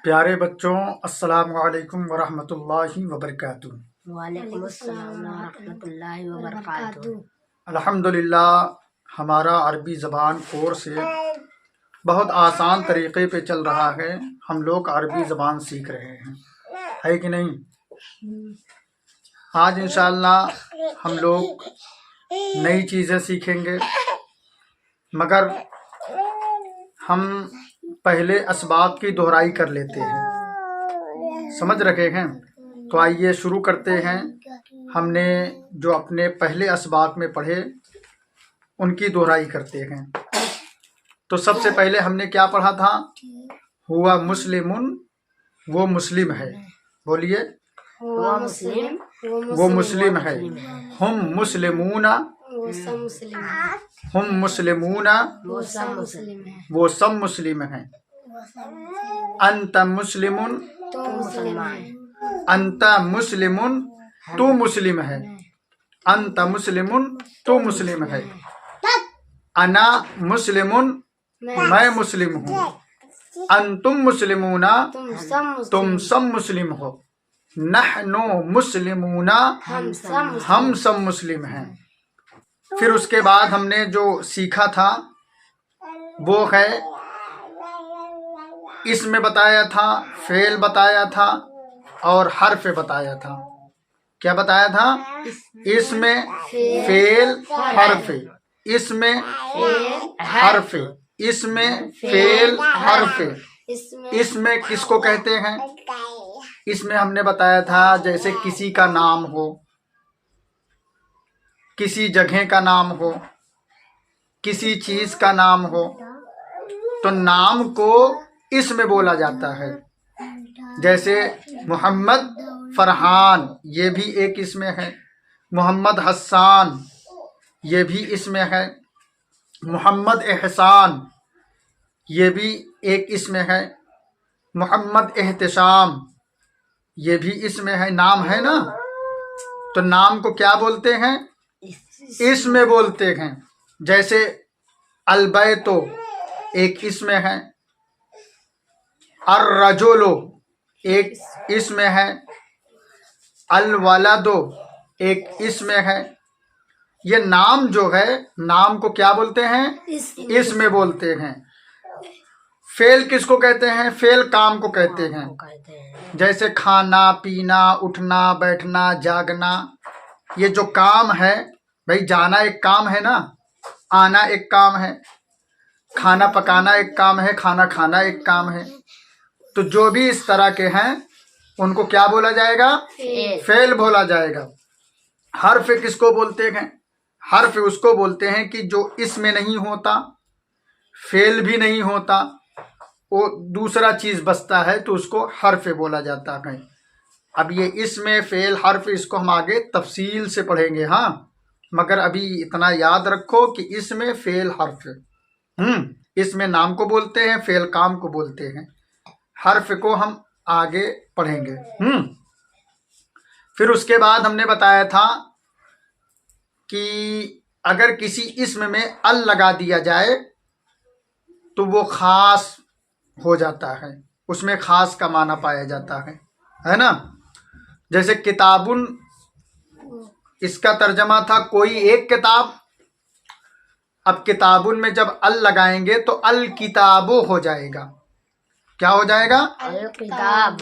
प्यारे बच्चों, अस्सलाम वालेकुम वरहमतुल्लाहि वबरकातुहू। वालेकुम अस्सलाम रहमतुल्लाहि व बरकातुहू। अल्हम्दुलिल्लाह हमारा अरबी ज़बान कोर्स बहुत आसान तरीक़े पे चल रहा है। हम लोग अरबी ज़बान सीख रहे हैं, है कि नहीं। आज इंशाअल्लाह हम लोग नई चीज़ें सीखेंगे, मगर हम पहले असबाब की दोहराई कर लेते हैं। समझ रखे हैं? तो आइए शुरू करते हैं। हमने जो अपने पहले असबाब में पढ़े उनकी दोहराई करते हैं। तो सबसे पहले हमने क्या पढ़ा था? हुआ मुस्लिमुन, वो मुस्लिम है। बोलिए, वो मुस्लिम है। हम मुस्लिमूना, हम मुस्लिमूना, वो सब मुस्लिम हैं। अंत मुस्लिमुन, अंत मुस्लिमुन, तू मुस्लिम है। अंत मुस्लिमुन, तू मुस्लिम है। अना मुस्लिमुन, मैं मुस्लिम हूँ। अंतुम मुस्लिमूना, तुम सब मुस्लिम हो। नहनु मुस्लिमूना, हम सब मुस्लिम हैं। फिर उसके बाद हमने जो सीखा था वो है इसमें बताया था, फेल बताया था और हर्फ बताया था। क्या बताया था? इसमें फेल हर्फ, इसमें हर्फ, इसमें फेल हर्फ। इसमें किसको कहते हैं? इसमें हमने बताया था जैसे किसी का नाम हो, किसी जगह का नाम हो, किसी चीज का नाम हो, तो नाम को इसमें बोला जाता है। जैसे मोहम्मद फरहान, ये भी एक इसमें है। मोहम्मद हसन, ये भी इसमें है। मोहम्मद एहसान, ये भी एक इसमें है। मोहम्मद एहतशाम, ये भी इसमें है। नाम है ना, तो नाम को क्या बोलते हैं? इसमें बोलते हैं। जैसे अलबैतो एक इसमें है, अर्रजुलो एक इसमें है, अलवलदो एक इसमें है। ये नाम जो है, नाम को क्या बोलते हैं? इसमें बोलते हैं। फेल किसको कहते हैं? फेल काम को कहते हैं। जैसे खाना, पीना, उठना, बैठना, जागना, ये जो काम है भाई, जाना एक काम है ना, आना एक काम है, खाना पकाना एक काम है, खाना खाना एक काम है। तो जो भी इस तरह के हैं उनको क्या बोला जाएगा? फेल बोला जाएगा। हर्फ किसको बोलते हैं? हर्फ उसको बोलते हैं कि जो इसमें नहीं होता, फेल भी नहीं होता, वो दूसरा चीज बचता है, तो उसको हर्फ बोला जाता है। अब ये इसमें फेल हर्फ, इसको हम आगे तफसील से पढ़ेंगे। हाँ, मगर अभी इतना याद रखो कि इसमें फेल हर्फ, इसमें नाम को बोलते हैं, फेल काम को बोलते हैं। हर्फ को हम आगे पढ़ेंगे। फिर उसके बाद हमने बताया था कि अगर किसी इसम में अल लगा दिया जाए तो वो खास हो जाता है, उसमें खास का माना पाया जाता है ना। जैसे किताबुन, इसका तर्जमा था कोई एक किताब। अब किताबुन में जब अल लगाएंगे तो अल किताबो हो जाएगा। क्या हो जाएगा? अल किताब।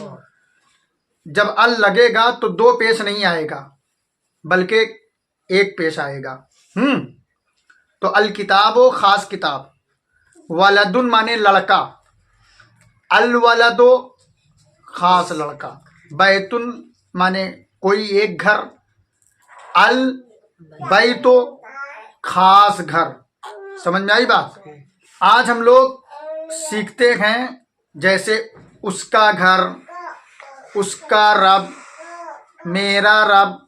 जब अल लगेगा तो दो पेश नहीं आएगा, बल्कि एक पेश आएगा। तो अल किताबो खास किताब। वलदुन माने लड़का, अल वलदो खास लड़का। बैतुन माने कोई एक घर, अल बैतो खास घर। समझ में आई बात? आज हम लोग सीखते हैं जैसे उसका घर, उसका रब, मेरा रब,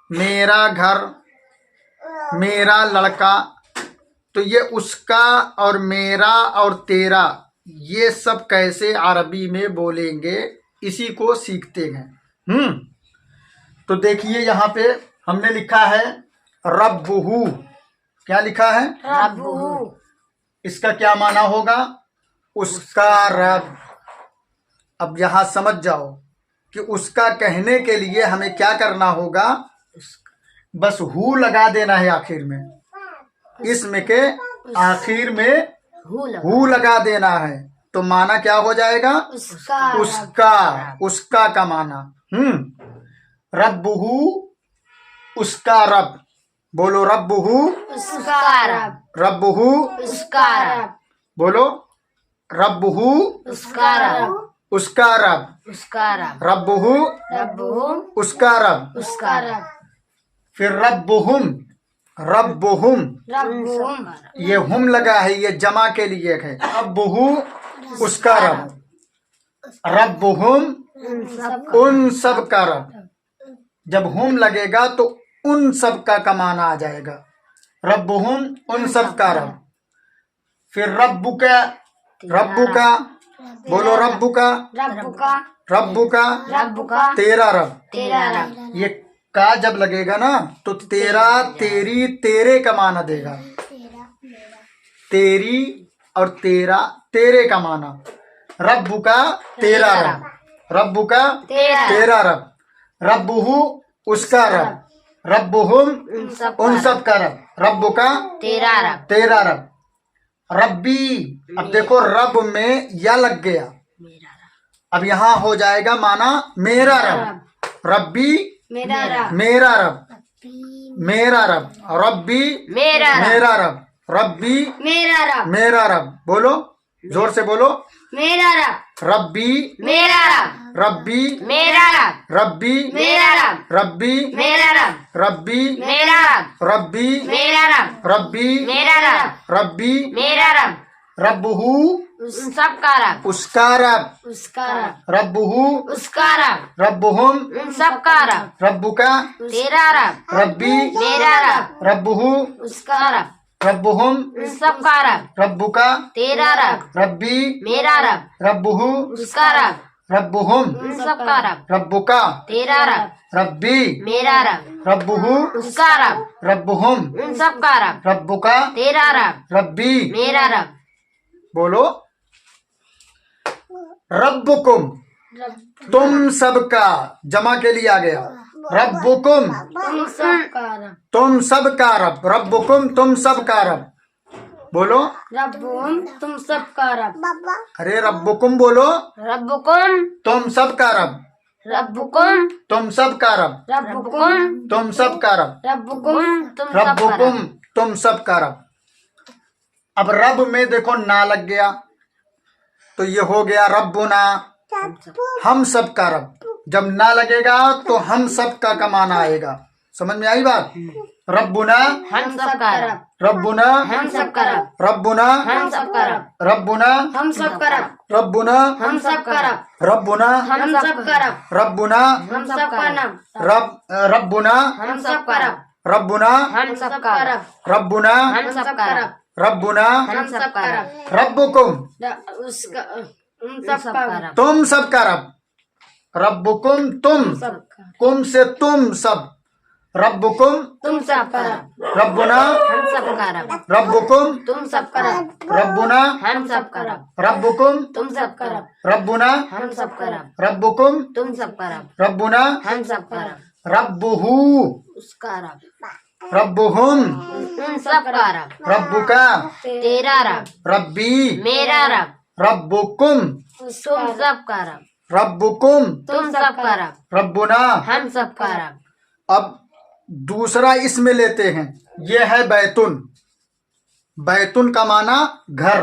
मेरा घर, मेरा लड़का। तो ये उसका और मेरा और तेरा, ये सब कैसे अरबी में बोलेंगे, इसी को सीखते हैं। तो देखिए यहाँ पे हमने लिखा है रब्बुहू। क्या लिखा है? रब्बुहू। इसका क्या माना होगा? उसका रब। अब यहाँ समझ जाओ कि उसका कहने के लिए हमें क्या करना होगा, बस हु लगा देना है आखिर में, इसम के आखिर में हु लगा देना है, तो माना क्या हो जाएगा, उसका का माना। रब्बुहु उसका रब, बोलो रब्बुहु उसका रब, रब्बुहु उसका रब, बोलो रब्बुहु उसका रब, उसका रब, उसका रब, रब्बुहु रब्बुहु उसका रब, उसका रब, फिर रब्बुहुम, रब्बुहुम रब्बुहुम ये हुम लगा है, ये जमा के लिए है। रब्बुहु उसका रब, रब्बुहुम उन सब का रब। जब हुम लगेगा तो उन सब का कमाना आ जाएगा, रब्बुहुम उन सब का रब। फिर रब्बुका, रब्बुका बोलो रब्बुका, रब्बुका, रब्बुका रब्बुका तेरा रब। तेरा रब, ये का जब लगेगा ना तो तेरा, तेरी, तेरे का माना देगा, तेरी और तेरा, तेरे का माना। रब्बुका तेरा रब, रब्बुका तेरा रब, रब्बुहु उसका रब, रब्बुहुम उन सब का रब, रब्बुका तेरा रब, तेरा रब। रब्बी, अब देखो रब में या लग गया, मेरा रब, अब यहाँ हो जाएगा माना मेरा रब, रब्बी मेरा रब, मेरा रब, मेरा रब, रब्बी मेरा रब, मेरा रब, रब्बी मेरा रब, मेरा रब। बोलो जोर से बोलो, मेरा रब, रब्बी मेरा रब, रब्बी मेरा रब, रब्बी मेरा रब, रब्बी मेरा रब, रब्बी मेरा रब, रब्बी मेरा रब, रब्बी मेरा रब, रब्बी मेरा रब, रब्बुहु उन सब का रब, उसका रब, उसका रब, रब्बुहु उसका रब, रब्बुहुम उन सब का रब, रब्बुका तेरा रब, रब्बी मेरा रब, रब्बुहु उसका रब, रब्बुहुम उन सब का रब, रब्बुका तेरा रब, रब्बी मेरा रब, रब्बुहु उसका रब, रब्बुहुम उन सब का रब, रब्बुका तेरा रब, रब्बी मेरा रब, रब्बुहु उसका रब, रब्बुहुम उन सब का रब, रब्बुका तेरा रब, रब्बी मेरा रब, बोलो रब्बुकुम तुम सबका, जमा के लिए आ गया, रब्बुकुम तुम सब का रब, तुम सबका रब, रब्बुकुम तुम सबका रब। बोलो रब्बुहुम तुम सब का रब, अरे रब्बुकुम बोलो, रब्बुकुम, तुम सबका रब, रब्बुकुम, तुम सबका रब, रब्बुकुम, तुम सबका रब, रब्बुकुम तुम सब का रब्बुकुम रब, तुम सबका रब। अब रब में देखो ना लग गया तो ये हो गया रब्बुना, हम सब का रब। जब ना लगेगा तो हम सब का कमाना आएगा। समझ में आई बात? रब्बुना हम सब का रब, रब्बुना हम सब का रब, रब्बुना हम सब का रब, रब्बुना हम सब का रब, रब्बुना हम सब का रब, रब्बुना हम सब का रब, रब्बुना हम सब का नाम, रब्बुना हम सब का रब, रब्बुना हम सब का रब, रब्बुना हम सब का रब, रब्बुना हम सब का रब, रब्बुकुम उसका उन सब का रब, तुम सबका रब, रब्बुकुम तुम, सब का कुम से तुम सब, रब्बुकुम तुम सब का रब, रब्बुना हम सब का रब, रब्बुकुम तुम सब का रब, रब्बुना हम सब का रब, रब्बुकुम तुम सब का रब, रब्बुना हम सब का रब, रब्बुकुम तुम सब का रब, रब्बुना हम सब का रब, रब्बुहु उसका रब, रब्बुहुम उन सब का रब, रब्बुका तेरा रब, रब्बी मेरा रब, रब्बुकुम तुम सब का रब, रब्बुकुम तुम सब का रब, रब्बुना। हम सब का रब, अब दूसरा इसमें लेते हैं, ये है बैतुन। बैतुन का माना घर,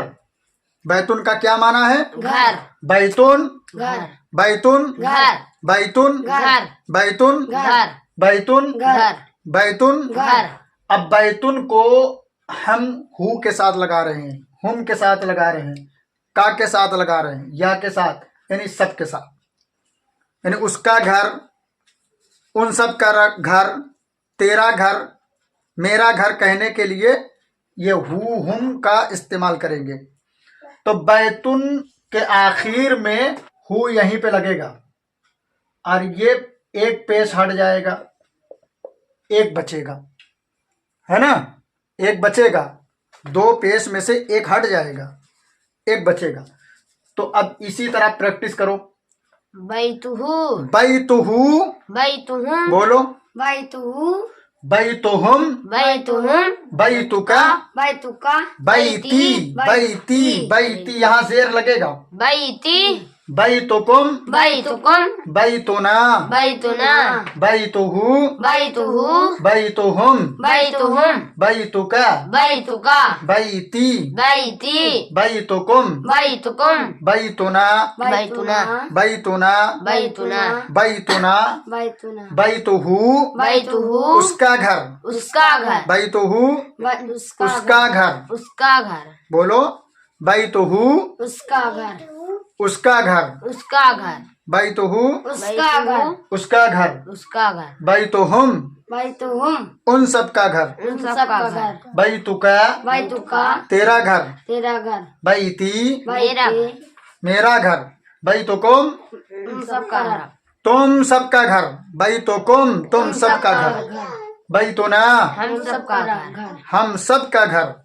बैतुन का क्या माना है? घर, बैतुन घर, बैतुन घर, बैतुन घर, बैतुन घर, बैतुन घर, बैतुन। घर, अब बैतुन को हम हु के साथ लगा रहे हैं, हुम के साथ लगा रहे हैं, का के साथ लगा रहे हैं, या के साथ, यानी सब के साथ, यानी उसका घर, उन सब का घर, तेरा घर, मेरा घर कहने के लिए ये हु हुम का इस्तेमाल करेंगे। तो बैतुन के आखिर में हु यहीं पे लगेगा और ये एक पेश हट जाएगा, एक बचेगा, है ना? एक बचेगा, दो पेश में से एक हट जाएगा, एक बचेगा। तो अब इसी तरह प्रैक्टिस करो। बैतुहु बैतुहु बैतुहुम बोलो, बैतुहु बैतुहुम बैतुहुम बैतुका बैतुका बैती बैती बैती, यहाँ शेर लगेगा। बैती बैतुकुम बैतुकुम बैतुना बैतुना बैतुहु बैतुहु बैतुहुम बैतुहुम बैतुका बैतुका बैती बैती बैतुकुम बैतुकुम बैतुना बैतुना बैतुना बैतुना बैतुना बैतुना बैतुहु बैतुहु उसका घर, उसका घर बैतुहु उसका उसका घर, उसका घर बोलो, बैतुहु उसका घर उसका घर, उसका घर बैतुहु उसका घर उसका घर, उसका घर बैतुहुम बैतुहुम उन सब का घर, उन सबका घर बैतुका बैतुका तेरा घर, तेरा घर बैती मेरा घर मेरा घर, बैतुकुम उन सबका घर तुम सबका घर, बैतुकुम तुम सबका घर, बैतुना हम सबका घर हम सबका घर।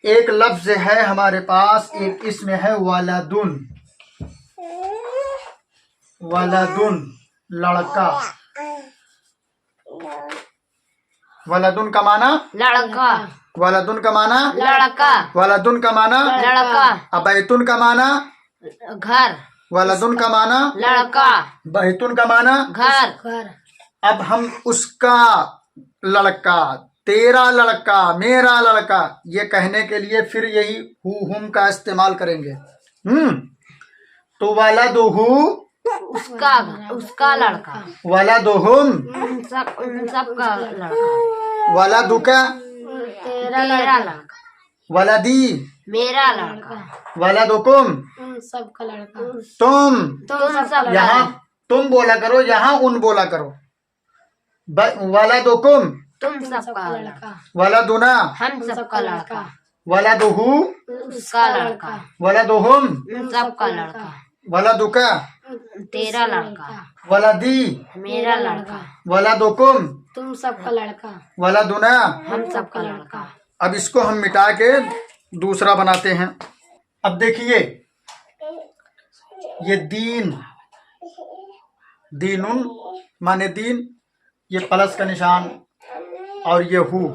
एक लफ्ज है हमारे पास, एक इसमें है वालादुन, वालादुन लड़का, वालादुन का माना, लड़का वालादुन का माना, लड़का वालादुन का माना, लड़का अबैतुन का माना, घर वालादुन का माना, लड़का बैतुन का माना। घर घर अब हम उसका लड़का, तेरा लड़का, मेरा लड़का, ये कहने के लिए फिर यही हु हुम का इस्तेमाल करेंगे। तो वालादुहु उसका घर उसका लड़का वालादुहुम उन सबका लड़का वालादुका तेरा लड़का वालादी मेरा लड़का वालादुकुम उन सबका लड़का तुम। तुम सब यहाँ तुम बोला करो, यहाँ उन बोला करो। वालादुकुम तुम सबका लड़का वालादुना हम सबका लड़का वालादुहु उसका लड़का वालादुहुम उन सबका लड़का वालादुका तेरा लड़का वालादी मेरा लड़का वालादुकुम तुम सबका लड़का वालादुना। हम सबका लड़का। अब इसको हम मिटा के दूसरा बनाते हैं। अब देखिए, ये दीन, दीनुन माने दीन, ये प्लस का निशान, और ये हु,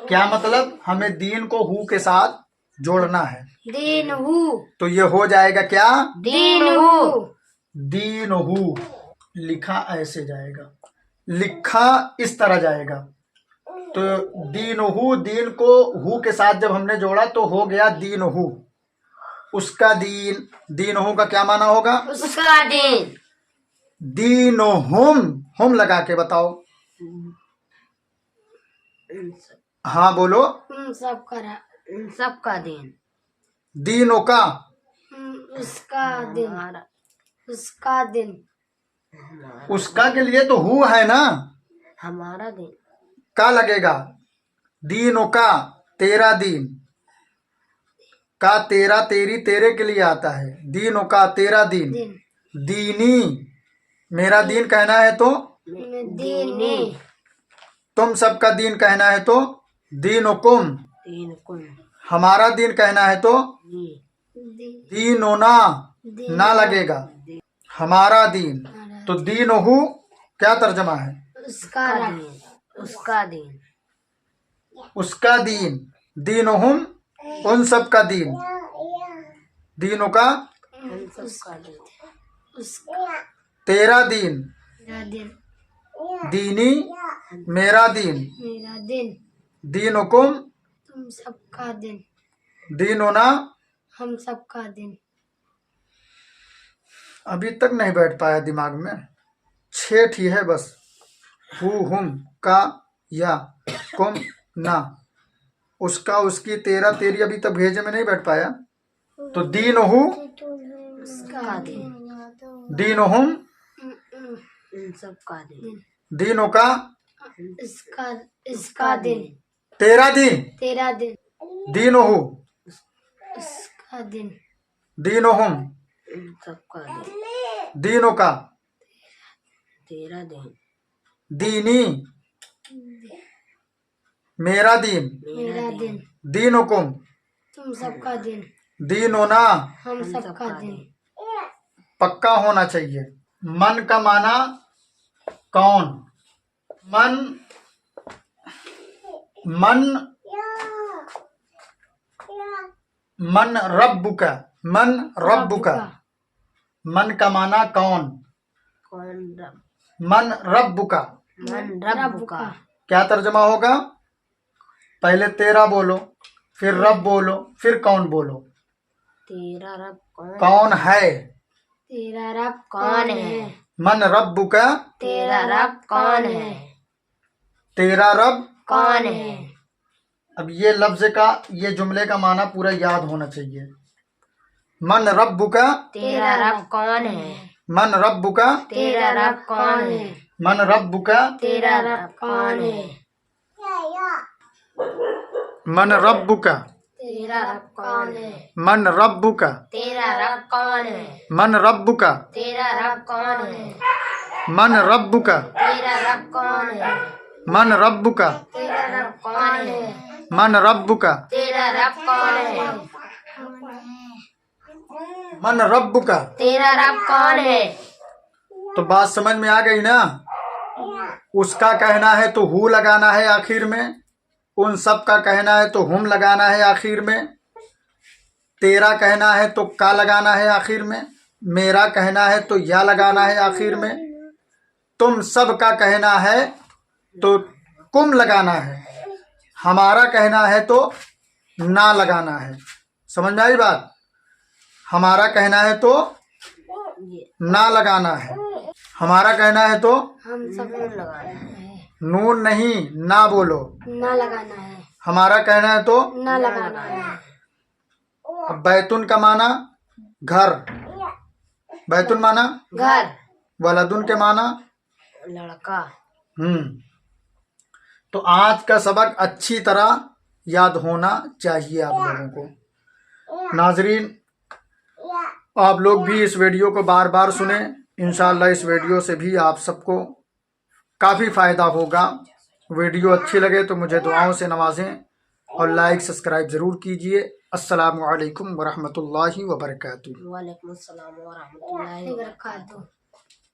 क्या मतलब, हमें दीन को हु के साथ जोड़ना है। दीन हु तो ये हो जाएगा क्या, दीन हु दीन हु। लिखा ऐसे जाएगा, लिखा इस तरह जाएगा। तो दीन हु, दीन को हु के साथ जब हमने जोड़ा तो हो गया दीन हु। उसका दीन, दीन हु का क्या माना होगा, उसका दिन दीन हम लगा के बताओ। हाँ बोलो, उन सबका सबका दिन दीनों का उसका दिन हमारा उसका दिन उसका के लिए तो हु है ना, हमारा दिन का लगेगा। दीनों का तेरा दीन, का तेरा तेरी तेरे के लिए आता है। दीनों का तेरा दीन, दिन दीनी मेरा दीन कहना है तो दीनी तुम सबका दीन कहना है तो दीनुकुम, दिन कुल हमारा दीन कहना है तो दीनोना, ना लगेगा, हमारा दीन। तो दीनहु क्या तर्जमा है, उसका दिन उसका दिन उसका दीन। दीनुहुम उन सबका दीन, दीनों का हम सबका दिन उसका तेरा दीन, दिन दीनी मेरा दीन, मेरा दिन दीनुकुम तुम सबका दिन दीनोना। हम सबका दिन अभी तक नहीं बैठ पाया दिमाग में, 6 ही है बस, हु हुम का या कुम ना, उसका उसकी तेरा तेरी अभी तक भेजे में नहीं बैठ पाया। तो दीनहु उसका दिन दीनहुम इन सबका दिन दीनों का इसका इसका दिन तेरा दीन, तेरा दिन दीनहु उसका दिन दीनहुम इन सबका दिन दीनों का तेरा दिन दीनी मेरा दीन, मेरा दिन दीनुकुम तुम सबका दिन दीनोना। हम सबका दिन पक्का होना चाहिए। मन का माना कौन? मन मन मन रब्बुका, मन रब्बुका। मन का माना कौन? कौन रब? मन रब्बुका। मन रब का। क्या तर्जमा होगा? पहले तेरा बोलो, फिर रब बोलो, फिर कौन बोलो। तेरा रब कौन? कौन है? तेरा रब कौन है? मन रब्बुका। तेरा रब कौन है? तेरा रब। कौन है? अब ये लफ्ज का, ये जुमले का माना पूरा याद होना चाहिए। मन रब्बुका। तेरा रब कौन है? मन रब्बुका। तेरा रब कौन है? मन रब्बुका। तेरा रब कौन है? मन रब्बुका। तेरा रब कौन है? मन रब्बुका। तेरा रब कौन है? मन रब्बुका। तेरा रब कौन है? मन रब्बुका। तेरा रब कौन है? मन रब्बुका। तेरा रब कौन है? मन रब्बुका। तेरा रब कौन है? मन रब्बुका। तेरा रब कौन है? तो बात समझ में आ गई ना? उसका कहना है तो हु लगाना है आखिर में, उन सब का कहना है तो हुम लगाना है आखिर में, तेरा कहना है तो का लगाना है आखिर में, मेरा कहना है तो या लगाना है आखिर में, तुम सब का कहना है तो कुम लगाना है, हमारा कहना है तो ना लगाना है। समझ में आई बात? हमारा कहना है तो ना लगाना है, हमारा कहना है तो हम सब लगाना है। नून नहीं, ना बोलो। ना लगाना है। हमारा कहना है तो ना लगाना है। अब बैतुन का माना घर, बैतुन माना घर। वलदुन के माना लड़का। तो आज का सबक अच्छी तरह याद होना चाहिए आप लोगों को। नाजरीन, आप लोग भी इस वीडियो को बार बार सुने। इंशाअल्लाह इस वीडियो से भी आप सबको काफ़ी फ़ायदा होगा। वीडियो अच्छी लगे तो मुझे दुआओं से नवाजें और लाइक सब्सक्राइब ज़रूर कीजिए। अस्सलामु अलैकुम वरहमतुल्लाहि वबरकातुहू। वालेकुम अस्सलाम व रहमतुल्लाहि व बरकातहू।